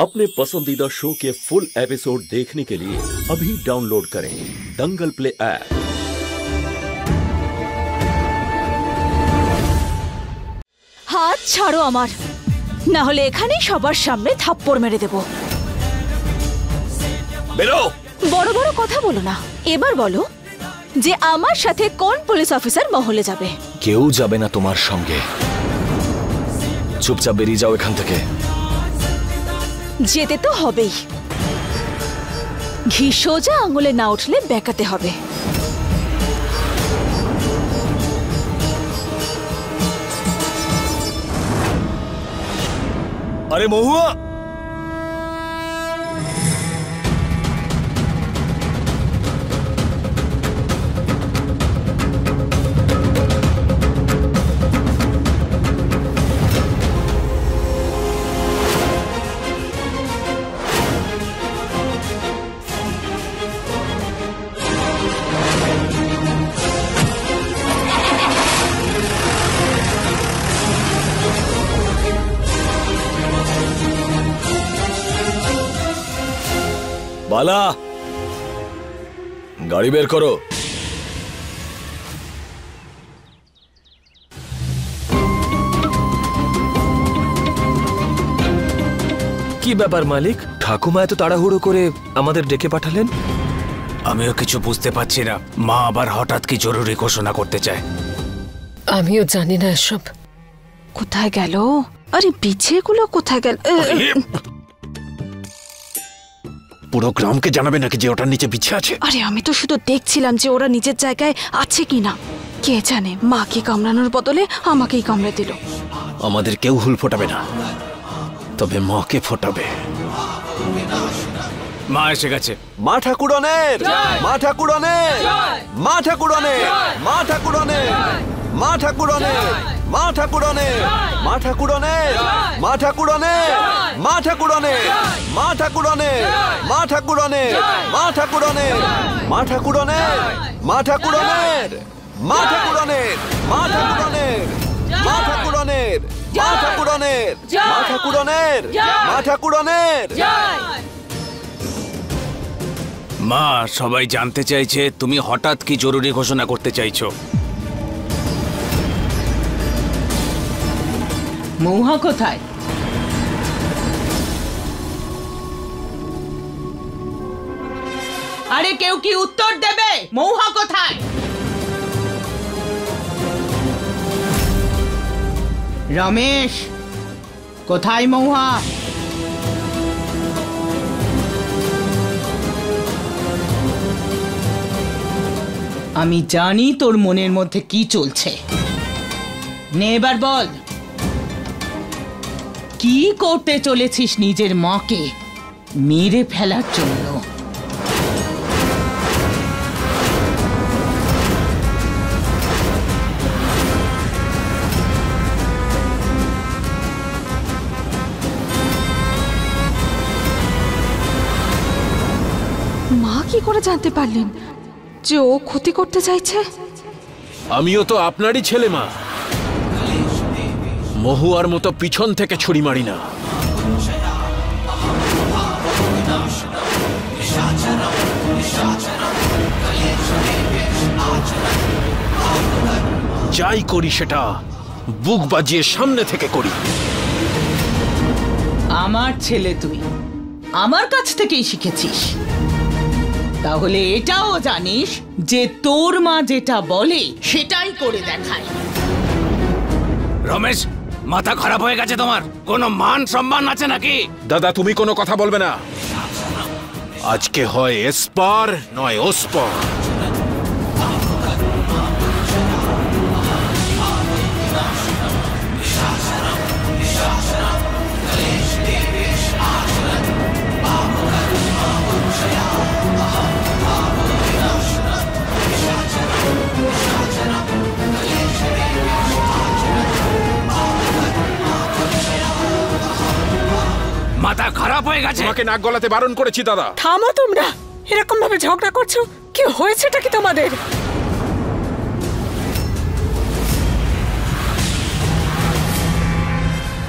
अपने पसंदीदा शो के फुल एपिसोड देखने के लिए अभी डाउनलोड करें दंगल प्ले ऐप। हाथ ছাড়ো আমার, না হলে এখানে সবার সামনে থাপ্পড় মেরে দেব। বেরো। বড় বড় কথা বলো না, এবার বলো যে আমার সাথে কোন পুলিশ অফিসার মহলে যাবে? কেউ যাবে না তোমার সঙ্গে, চুপচাপ বেরিয়ে যাও এখান থেকে। যেতে তো হবেই, ঘি সোজা আঙুলে না উঠলে বেঁকাতে হবে। আরে মহুয়া, বালা, গাড়ি বের করো। কি ব্যাপার মালিক, ঠাকুমা এত তাড়াহুড়ো করে আমাদের ডেকে পাঠালেন? আমিও কিছু বুঝতে পারছি না, মা আবার হঠাৎ কি জরুরি ঘোষণা করতে চায়। আমিও জানি না এসব কোথায় গেল। আরে বিছেগুলো কোথায় গেল? পুরো গ্রামকে জানাবে নাকি যে ওটার নিচে বিছে আছে? আরে আমি তো শুধু দেখছিলাম যে ওরা নিজের জায়গায় আছে কিনা। কে জানে, মাকে কামড়ানোর বদলে আমাকেই কামড়ে দিল। আমাদের কেউ হুল ফোটাবে না, তবে মাকে ফোটাবে। মা এসে গেছে। মা ঠাকুরনের, মা ঠাকুরনের, মা ঠাকুরনের, মা ঠাকুরনের, মা ঠাকুরনের, মা ঠাকুরনের, মা ঠাকুরনের, মা ঠাকুরনের, মা ঠাকুরনের, মা ঠাকুরনের, মা ঠাকুরনের, মা ঠাকুরনের, মা ঠাকুরনের, মা ঠাকুরনের, মা ঠাকুরনের, মা ঠাকুরনের, মা ঠাকুরনের, মা ঠাকুরনের, মা ঠাকুরনের, মা ঠাকুরনের। মা, সবাই জানতে চাইছে তুমি হঠাৎ কি জরুরি ঘোষণা করতে চাইছো। মৌহা কোথায়? আরে কেউ কি উত্তর দেবে? মৌহা কোথায়? রমেশ, কোথায় মৌহা? আমি জানি তোর মনের মধ্যে কি চলছে। নে এবার বল, কি করতে চলেছিস নিজের মাকে মেরে ফেলার জন্য? মা কি করে জানতে পারলেন যে ও ক্ষতি করতে চাইছে? আমিও তো আপনারই ছেলে মা, মহুয়ার মতো পিছন থেকে ছুরি মারি না। যাই করি সেটা বুক বাজিয়ে সামনে থেকে করি। আমার ছেলে তুই আমার কাছ থেকেই শিখেছিস, তাহলে এটাও জানিস যে তোর মা যেটা বলে সেটাই করে দেখায়। রমেশ, মাথা খারাপ হয়ে গেছে তোমার? কোনো মান সম্মান আছে নাকি? দাদা, তুমি কোনো কথা বলবে না। আজকে হয় এসপার নয় ওসপার। মাথা খারাপ হয়ে গেছে। তোমাকে নাক গলাতে বারণ করেছি দাদা। থামো তোমরা, এরকম ভাবে ঝগড়া করছো। কি হয়েছেটা কি তোমাদের?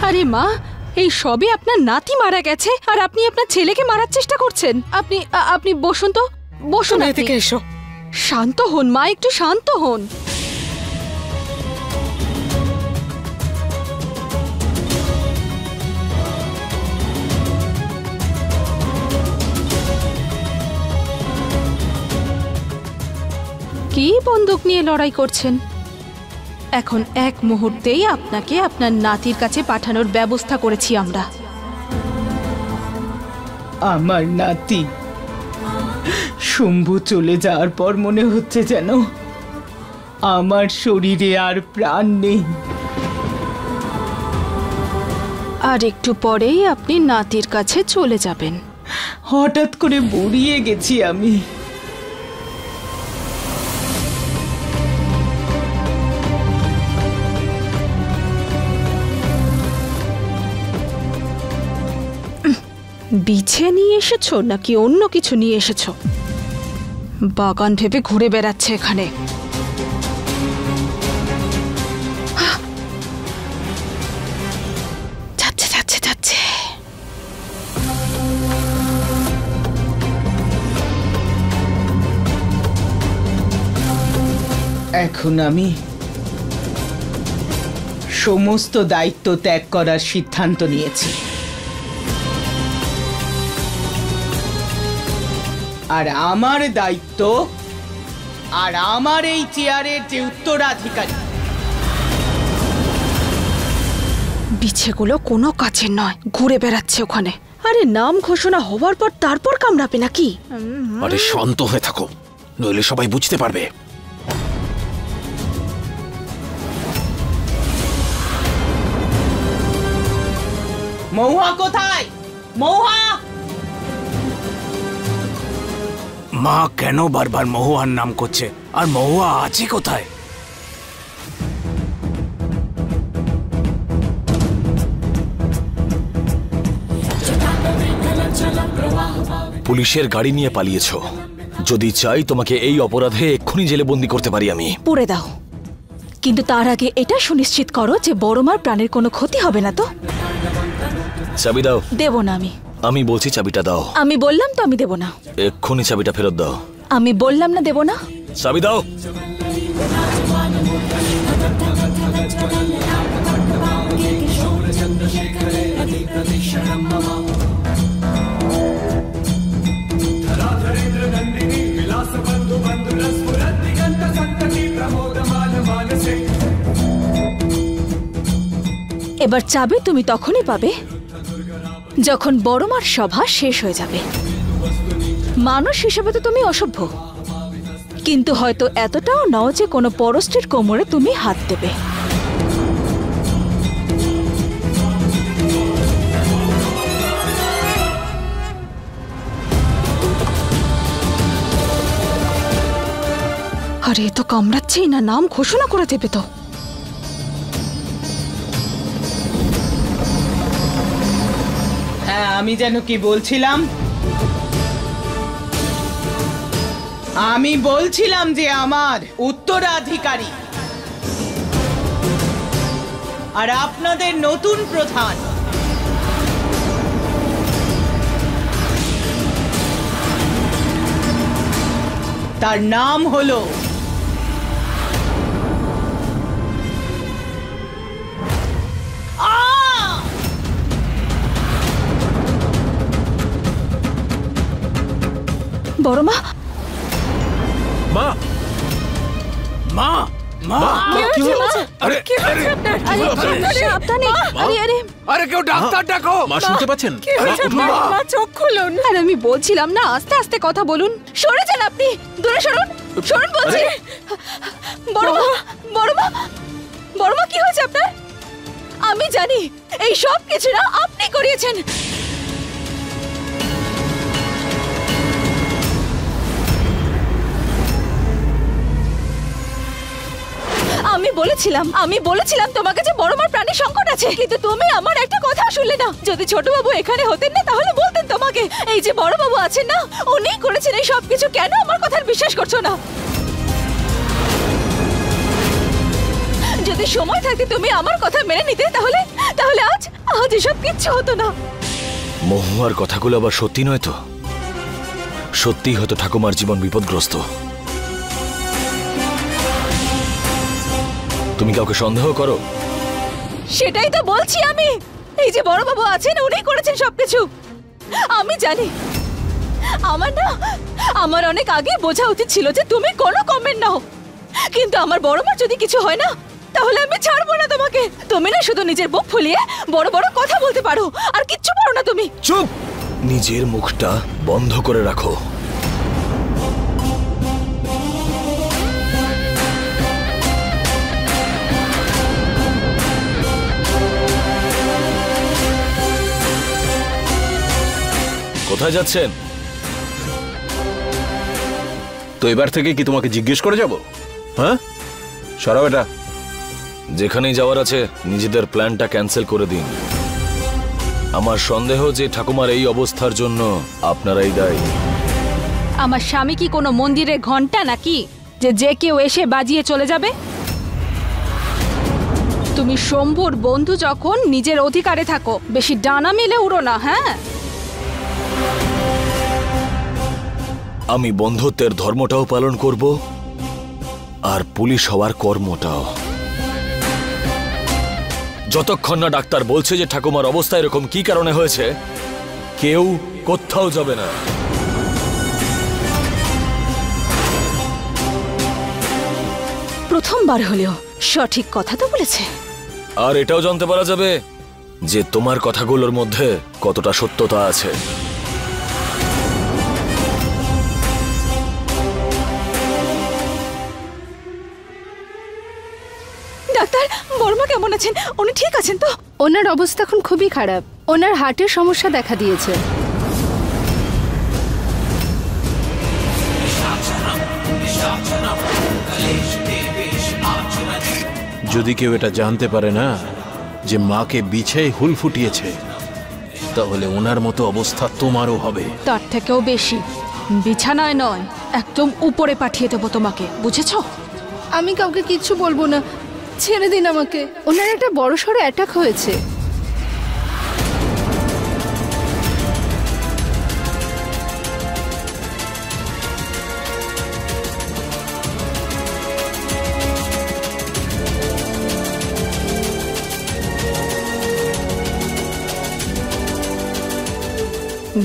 আরে মা, এই সবে আপনার নাতি মারা গেছে আর আপনি আপনার ছেলেকে মারার চেষ্টা করছেন। আপনি বসুন তো, বসুন। তুমি এদিকে এসো। শান্ত হন মা, একটু শান্ত হন। কি বন্দুক নিয়ে লড়াই করছেন? এখন এক মুহূর্তেই আপনাকে আপনার নাতির কাছে পাঠানোর ব্যবস্থা করেছি আমরা। আমার নাতি শম্ভু চলে যাওয়ার পর মনে হচ্ছে যেন আমার শরীরে আর প্রাণ নেই। আর একটু পরেই আপনি নাতির কাছে চলে যাবেন। হঠাৎ করে বুড়িয়ে গেছি আমি। বিছে নিয়ে এসেছো নাকি অন্য কিছু নিয়ে এসেছো? বাগান ভেবে ঘুরে বেড়াচ্ছে এখানে। যাচ্ছে যাচ্ছে যাচ্ছে। এখন আমি সমস্ত দায়িত্ব ত্যাগ করার সিদ্ধান্ত নিয়েছি। আর আমার দায়িত্ব আর আমার এই চেয়ারের যে উত্তরাধিকারী, বিছেগুলো কোনো কাজের নয়, ঘুরে বেড়াচ্ছে ওখানে। আরে নাম ঘোষণা হওয়ার পর তারপর কামড়াবে নাকি? আরে শান্ত হয়ে থাকো, নইলে সবাই বুঝতে পারবে। মহুয়া কোথায়? মহুয়া! মা কেন বারবার মহুয়ার নাম করছে? আর মহুয়া আছে কোথায়? পুলিশের গাড়ি নিয়ে পালিয়েছো। যদি চাই তোমাকে এই অপরাধে এক্ষুনি জেলে বন্দি করতে পারি আমি। পুড়ে দাও, কিন্তু তার আগে এটা সুনিশ্চিত করো যে বড় মার প্রাণের কোনো ক্ষতি হবে না তো। চাবি দাও। দেব না আমি বলছি চাবিটা দাও। আমি বললাম তো আমি দেব না। এক্ষুনি চাবিটা ফেরত দাও। আমি বললাম না দেব না। চাবি দাও। এবার চাবি তুমি তখনই পাবে যখন বড় মার সভা শেষ হয়ে যাবে। মানুষ হিসেবে তো তুমি অসভ্য, কিন্তু হয়তো এতটাও নও যে কোনো পরস্ত্রীর কোমরে তুমি হাত দেবে। আরে তো কামড়াচ্ছেই না, নাম ঘোষণা করে দেবে তো। হ্যাঁ, আমি যেন কি বলছিলাম? আমি বলছিলাম যে আমার উত্তরাধিকারী আর আপনাদের নতুন প্রধান তার নাম হলো বড় মা। মা, মা, মা, কি হয়েছে? আরে কি হয়েছে আপনার? আরে কেউ ডাক্তার ডাকো। মা শুনতে পাচ্ছেন? কি হয়েছে আপনার? মা চোখ খুলুন। আর আমি বলছিলাম না আস্তে আস্তে কথা বলুন। সরে যান আপনি, দূরে সরুন, সরুন বলছি। বড় মা, বড় মা, বড় মা কি হয়েছে আপনার? আমি জানি এই সব কিছু না আপনি করিয়েছেন। আমি বলেছিলাম তোমাকে যে বড় মার প্রাণে সংকট আছে, কিন্তু তুমি আমার একটা কথা শুনলে না। যদি ছোট বাবু এখানে হতেন না তাহলে বলতেন তোমাকে। এই যে বড় বাবু আছেন না, উনিই করেছেন এই সব কিছু। কেন আমার কথা বিশ্বাস করছো না? যদি সময় থাকতে তুমি আমার কথা মেনে নিতে তাহলে তাহলে আজ আজ এসব কিচ্ছু হতো না। মহুয়ার কথাগুলো আবার সত্যি নয় তো? সত্যিই হয়তো ঠাকুমার জীবন বিপদগ্রস্ত। তুমি কাউকে সন্দেহ করো? সেটাই তো বলছি আমি। এই যে বড় বাবু আছেন উনি করেছেন সবকিছু। আমি জানি আমার অনেক আগে বোঝা উচিত ছিল যে তুমি কোনো কমেন্ট নাও, কিন্তু আমার বড় মার যদি কিছু হয় না তাহলে আমি ছাড়বো না তোমাকে। তুমি না শুধু নিজের বুক ফুলিয়ে বড় বড় কথা বলতে পারো, আর কিচ্ছু পারো না তুমি। চুপ! নিজের মুখটা বন্ধ করে রাখো। কোথায় যাচ্ছেন? তো এবার থেকে কি তোমাকে জিজ্ঞেস করে যাব? হ্যাঁ, সরাও এটা। যেখানেই যাওয়ার আছে নিজেদের প্ল্যানটা ক্যান্সেল করে দিন। আমার সন্দেহ যে ঠাকুমার এই অবস্থার জন্য আপনারাই দায়ী। আমার স্বামী কি কোনো মন্দিরের ঘন্টা নাকি যে যে কেউ এসে বাজিয়ে চলে যাবে? তুমি শম্ভুর বন্ধু যখন নিজের অধিকারে থাকো, বেশি ডানা মেলে উড়ো না। হ্যাঁ, আমি বন্ধুত্বের ধর্মটাও পালন করব আর পুলিশ হওয়ার কর্মটাও। যতক্ষণ না ডাক্তার বলছে যে ঠাকুমার অবস্থা এরকম কি কারণে হয়েছে, কেউ কোথাও যাবে না। প্রথমবার হলেও সঠিক কথা তো বলেছে। আর এটাও জানতে পারা যাবে যে তোমার কথাগুলোর মধ্যে কতটা সত্যতা আছে। ডাক্তার, বড়মা কেমন আছেন? উনি ঠিক আছেন তো? ওনার অবস্থা এখন খুবই খারাপ। ওনার হার্টের সমস্যা দেখা দিয়েছে। যদি কেউ এটা জানতে পারে না যে মাকে বিছায় হুল ফুটিয়েছে, তাহলে ওনার মতো অবস্থা তোমারও হবে। তার থেকেও বেশি। বিছানায় নয়, একদম উপরে পাঠিয়ে দেবো তোমাকে, বুঝেছো? আমি কাউকে কিচ্ছু বলবো না, ছেড়ে দিন আমাকে। ওনার একটা বড়সড় অ্যাটাক হয়েছে।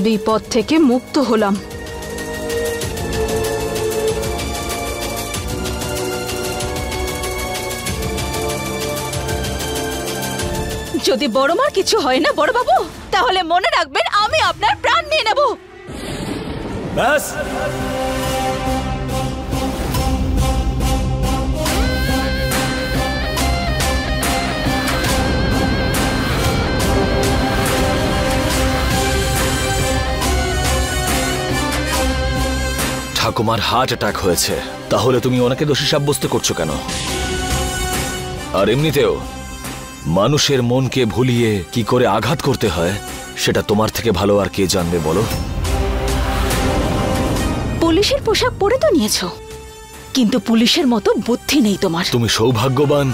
বিপদ থেকে মুক্ত হলাম। যদি বড়মার কিছু হয় না বড় বাবু, তাহলে মনে রাখবেন আমি আপনার প্রাণ নিয়ে নেব। ব্যাস, ঠাকুমার হার্ট অ্যাটাক হয়েছে, তাহলে তুমি ওনাকে দোষী সাব্যস্ত করছো কেন? আর এমনিতেও মানুষের মনকে ভুলিয়ে কি করে আঘাত করতে হয় সেটা তোমার থেকে ভালো আর কে জানবে বলো? পুলিশের পোশাক পরে তো নিয়েছো, কিন্তু পুলিশের মতো বুদ্ধি নেই তোমার। তুমি সৌভাগ্যবান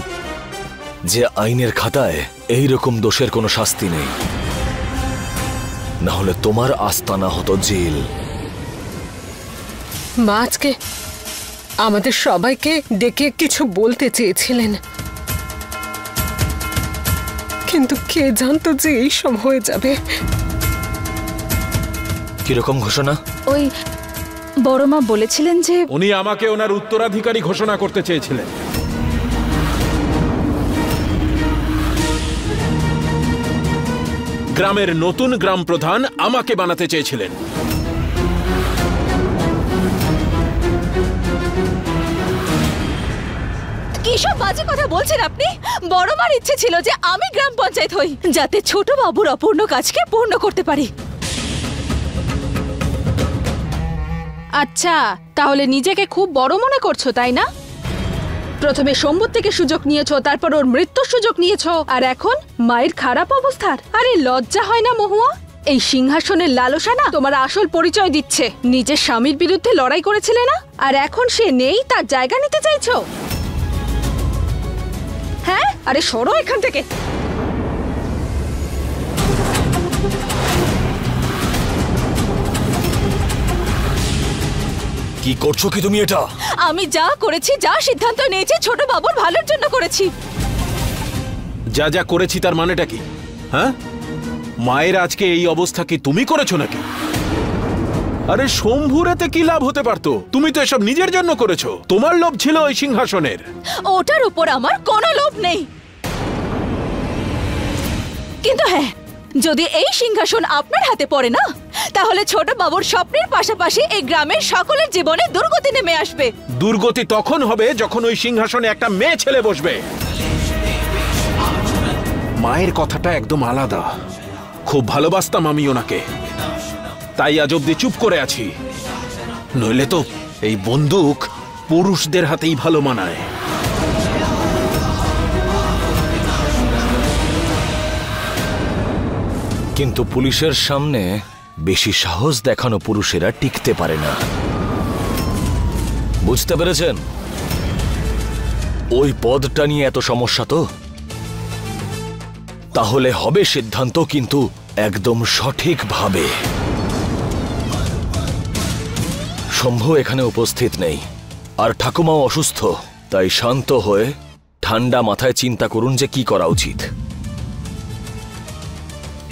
যে আইনের খাতায় এই রকম দোষের কোনো শাস্তি নেই, না হলে তোমার আস্তানা হতো জেল। মা আজকে আমাদের সবাইকে ডেকে কিছু বলতে চেয়েছিলেন, কিন্তু কে জানতো যে এইসব হয়ে যাবে। কিরকম ঘোষণা? ওই বড়মা বলেছিলেন যে উনি আমাকে ওনার উত্তরাধিকারী ঘোষণা করতে চেয়েছিলেন। গ্রামের নতুন গ্রাম প্রধান আমাকে বানাতে চেয়েছিলেন। কিসব বাজে কথা বলছেন আপনি? বড়মার ইচ্ছে ছিল যে আমি গ্রাম পঞ্চায়েত হই, যাতে ছোট বাবুর অপূর্ণ কাজকে পূর্ণ করতে পারি। আচ্ছা, তাহলে নিজেকে খুব বড় মনে করছো, তাই না? প্রথমে শম্ভুর থেকে সুযোগ নিয়েছো, তারপর ওর মৃত্যুর সুযোগ নিয়েছো, আর এখন মায়ের খারাপ অবস্থার। আরে লজ্জা হয় না মহুয়া? এই সিংহাসনের লালসা না তোমার আসল পরিচয় দিচ্ছে। নিজের স্বামীর বিরুদ্ধে লড়াই করেছিলে না, আর এখন সে নেই, তার জায়গা নিতে চাইছো। হ্যাঁ, আরে সরো এখান থেকে। কি করছো কি তুমি এটা? আমি যা করেছি, যা সিদ্ধান্ত নিয়েছি, ছোট বাবুর ভালোর জন্য করেছি। যা যা করেছি তার মানেটা কি? হ্যাঁ, মায়ের আজকে এই অবস্থা কি তুমি করেছো নাকি? আরে শম্ভুর এতে কি লাভ হতে পারতো? তুমি তো এসব নিজের জন্য করেছো। তোমার লোভ ছিল ওই সিংহাসনের। ওটার উপর আমার কোনো লোভ নেই, কিন্তু হ্যাঁ, যদি এই সিংহাসন আপনার হাতে পড়ে না, তাহলে ছোট বাবুর স্বপ্নের পাশাপাশি এই গ্রামের সকলের জীবনে দুর্গতি নেমে আসবে। দুর্গতি তখন হবে যখন ওই সিংহাসনে একটা মেয়ে ছেলে বসবে। মায়ের কথাটা একদম আলাদা। খুব ভালোবাসতাম আমি ওনাকে, তাই আজ অব্দি চুপ করে আছি। নইলে তো এই বন্দুক পুরুষদের হাতেই ভালো মানায়। কিন্তু পুলিশের সামনে বেশি সাহস দেখানো পুরুষেরা টিকতে পারে না, বুঝতে পেরেছেন? ওই পদটা নিয়ে এত সমস্যা তো? তাহলে হবে সিদ্ধান্ত, কিন্তু একদম সঠিকভাবে। শম্ভু এখানে উপস্থিত নেই, আর ঠাকুমাও অসুস্থ, তাই শান্ত হয়ে ঠান্ডা মাথায় চিন্তা করুন যে কি করা উচিত।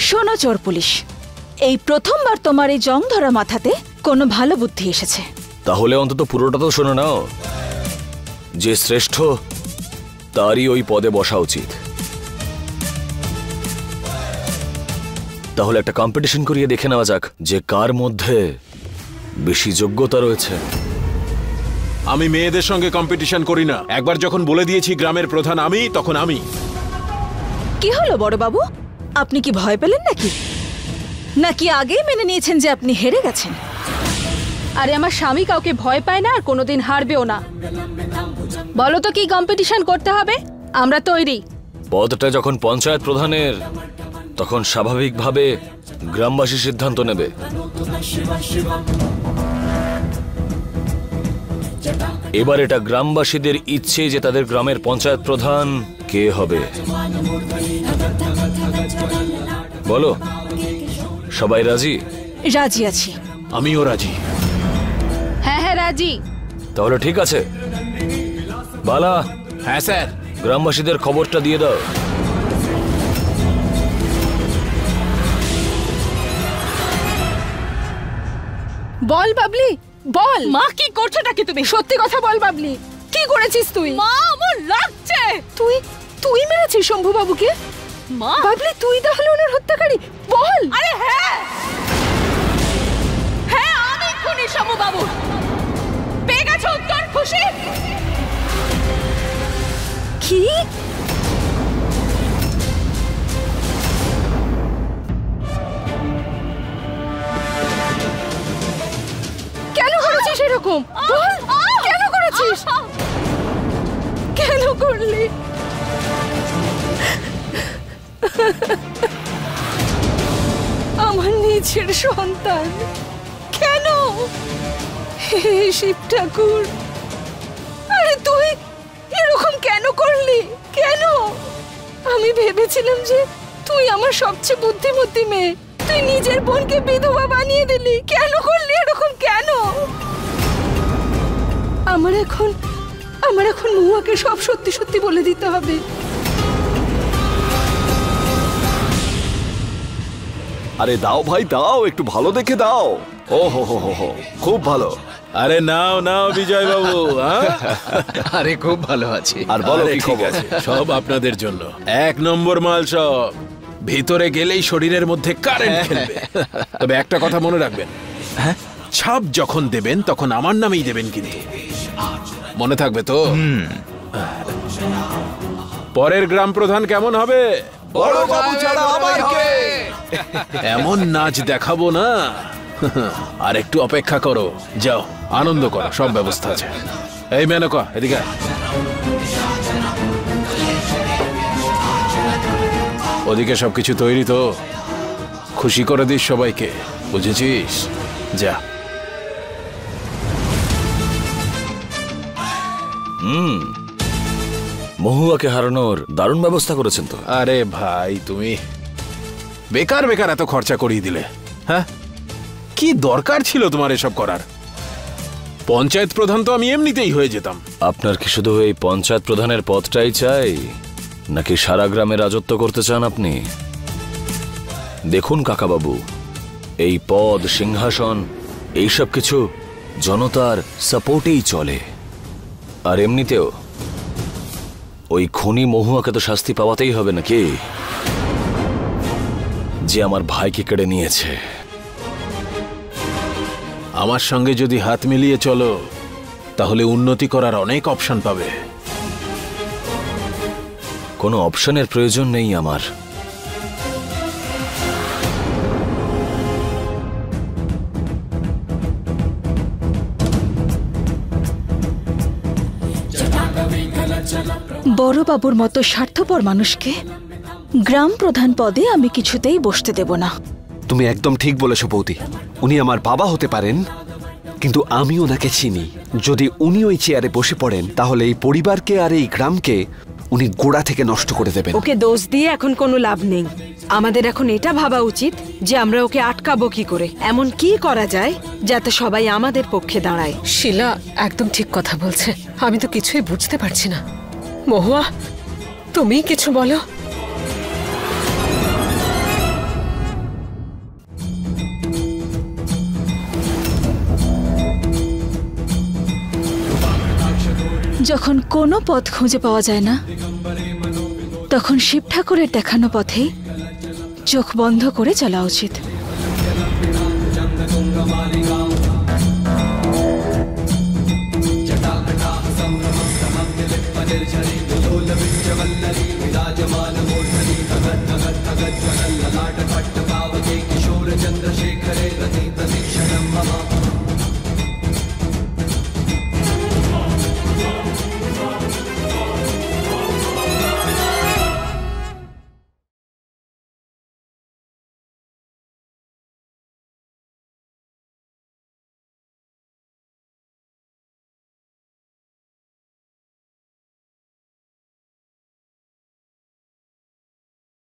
শোনো চোর পুলিশ, এই প্রথমবার তোমার এই জং ধরা মাথাতে কোনো ভালো বুদ্ধি এসেছে। তাহলে অন্তত পুরোটা তো শোনো নাও। যে শ্রেষ্ঠ তারই ওই পদে বসা উচিত। তাহলে একটা কম্পিটিশন করিয়ে দেখে নেওয়া যাক যে কার মধ্যে বেশি যোগ্যতা রয়েছে। আমি মেয়েদের সঙ্গে কম্পিটিশন করি না। একবার যখন বলে দিয়েছি গ্রামের প্রধান আমি, তখন আমি। কি হলো বড় বাবু, আপনি কি ভয় পেলেন নাকি? নাকি আগেই মেনে নিয়েছেন যে আপনি হেরে গেছেন? আরে আমার স্বামী কাউকে ভয় পায় না, আর কোনোদিন হারবেও না। বলো তো কি কম্পিটিশন করতে হবে? আমরা তৈরি। পদটা যখন পঞ্চায়েত প্রধানের, তখন স্বাভাবিকভাবে গ্রামবাসী সিদ্ধান্ত নেবে। এবার এটা গ্রামবাসীদের ইচ্ছে যে তাদের গ্রামের পঞ্চায়েত প্রধান কে হবে। বলো, সবাই রাজি? রাজি আছি। আমিও রাজি। হ্যাঁ হ্যাঁ রাজি। তাহলে ঠিক আছে, বালা, হ্যাঁ স্যার। গ্রামবাসীদের খবরটা দিয়ে দাও। বল বাবলি, বল। মা, কি করছোটা কি তুমি? সত্যি কথা বল বাবলি, কি করেছিস তুই? মা, আমার লাগছে। তুই মেরেছিস শম্ভু বাবুকে? মা, বাবলি তুই তাহলে ওনার হত্যাকারী? বল। আরে হ্যাঁ হ্যাঁ, আমি খুনি শম্ভু বাবু। পেয়ে গেছো উত্তর? খুশি? কি? কেন করেছিস এরকম? বল, কেন করেছিস? কেন করলি? আমার নিজের সন্তান, কেন? হে শিব ঠাকুর, আরে তুই এরকম কেন করলি? কেন? আমি ভেবেছিলাম যে তুই আমার সবচেয়ে বুদ্ধিমতী মেয়ে, তুই নিজের বোনকে বিধবা বানিয়ে দিলি। কেন করলি এরকম? কেন? আমার এখন মহুয়াকে সব সত্যি সত্যি বলে দিতে হবে। আরে দাও ভাই দাও, একটু ভালো দেখে দাও। ও হো হো হো, খুব ভালো। আরে নাও নাও বিজয় বাবু। আরে খুব ভালো আছি। আর বলো আরে কি ঠিক খবর? আছে। সব আপনাদের জন্য এক নম্বর মাল। সব ভিতরে গেলেই শরীরের মধ্যে কারেন্ট খেলবে। তবে একটা কথা মনে রাখবেন, ছাপ যখন দেবেন তখন আমার নামেই দেবেন, কিন্তু মনে থাকবে তো? পরের গ্রাম প্রধান কেমন হবে? বড় বাবু ছাড়া আমার কে? এমন নাচ দেখাবো না। আর একটু অপেক্ষা করো, যাও আনন্দ করো, সব ব্যবস্থা আছে। এই মেনকা, এদিকে আয়। ওদিকে সবকিছু তৈরি তো? খুশি করে দিস সবাইকে, বুঝেছিস? যা। মহুয়াকে হারানোর দারুণ ব্যবস্থা করেছেন তো। আরে ভাই, তুমি বেকার বেকার এত খরচা করিয়ে দিলে। হ্যাঁ, কি দরকার ছিল তোমার এসব করার? পঞ্চায়েত প্রধান তো আমি এমনিতেই হয়ে যেতাম। আপনার কি শুধু এই পঞ্চায়েত প্রধানের পদটাই চাই, নাকি সারা গ্রামে রাজত্ব করতে চান আপনি? দেখুন কাকাবাবু, এই পদ, সিংহাসন, এইসব কিছু জনতার সাপোর্টেই চলে। আর এমনিতেও ওই খুনি মহুয়াকে তো শাস্তি পাওয়াতেই হবে নাকি, যে আমার ভাইকে কেড়ে নিয়েছে। আমার সঙ্গে যদি হাত মিলিয়ে চলো, তাহলে উন্নতি করার অনেক অপশন পাবে। কোনো অপশনের প্রয়োজন নেই আমার। বড় বাবুর মতো স্বার্থপর মানুষকে গ্রাম প্রধান পদে আমি কিছুতেই বসতে দেব না। তুমি একদম ঠিক বলেছো বৌদি। উনি আমার বাবা হতে পারেন, কিন্তু আমি ওনাকে চিনি। যদি উনি ওই চেয়ারে বসে পড়েন, তাহলে এই পরিবারকে আর এই গ্রামকে উনি গোড়া থেকে নষ্ট করে দেবেন। ওকে দোষ দিয়ে এখন কোনো লাভ নেই। আমাদের এখন এটা ভাবা উচিত যে আমরা ওকে আটকাবো কি করে, এমন কি করা যায় যাতে সবাই আমাদের পক্ষে দাঁড়ায়। শিলা একদম ঠিক কথা বলছে। আমি তো কিছুই বুঝতে পারছি না। মহুয়া, তুমি কিছু বলো। যখন কোনো পথ খুঁজে পাওয়া যায় না, তখন শিব ঠাকুরের দেখানো পথেই চোখ বন্ধ করে চলা উচিত।